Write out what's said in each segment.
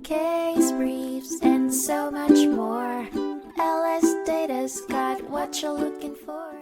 case briefs, and so much more. LS Data's got what you're looking for.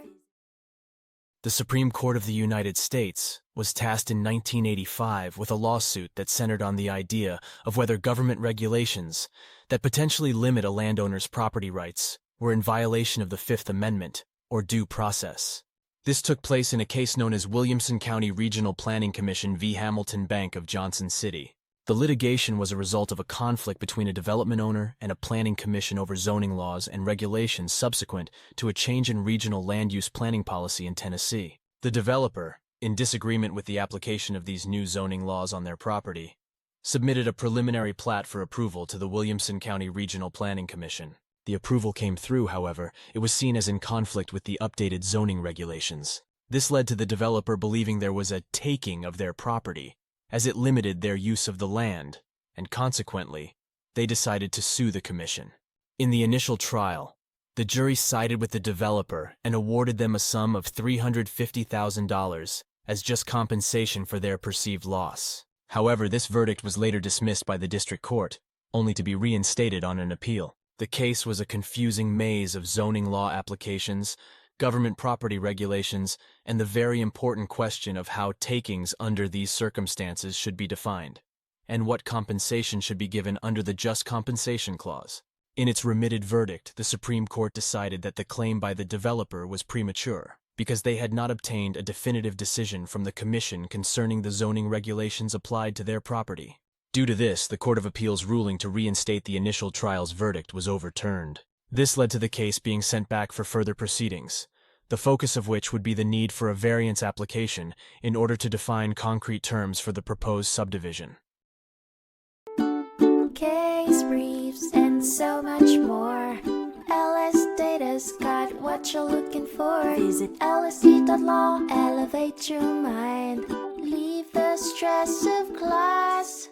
The Supreme Court of the United States was tasked in 1985 with a lawsuit that centered on the idea of whether government regulations that potentially limit a landowner's property rights were in violation of the Fifth Amendment or due process. This took place in a case known as Williamson County Regional Planning Commission v. Hamilton Bank of Johnson City. The litigation was a result of a conflict between a development owner and a planning commission over zoning laws and regulations subsequent to a change in regional land use planning policy in Tennessee. The developer, in disagreement with the application of these new zoning laws on their property, submitted a preliminary plat for approval to the Williamson County Regional Planning Commission. The approval came through, however, it was seen as in conflict with the updated zoning regulations. This led to the developer believing there was a taking of their property, as it limited their use of the land, and consequently, they decided to sue the commission. In the initial trial, the jury sided with the developer and awarded them a sum of $350,000 as just compensation for their perceived loss. However, this verdict was later dismissed by the district court, only to be reinstated on an appeal. The case was a confusing maze of zoning law applications, government property regulations, and the very important question of how takings under these circumstances should be defined, and what compensation should be given under the Just Compensation Clause. In its remitted verdict, the Supreme Court decided that the claim by the developer was premature, because they had not obtained a definitive decision from the Commission concerning the zoning regulations applied to their property. Due to this, the Court of Appeals' ruling to reinstate the initial trial's verdict was overturned. This led to the case being sent back for further proceedings, the focus of which would be the need for a variance application in order to define concrete terms for the proposed subdivision. Case briefs, and so much more. LS Data's got what you're looking for. Visit lsd.law, elevate your mind. Leave the stress of class.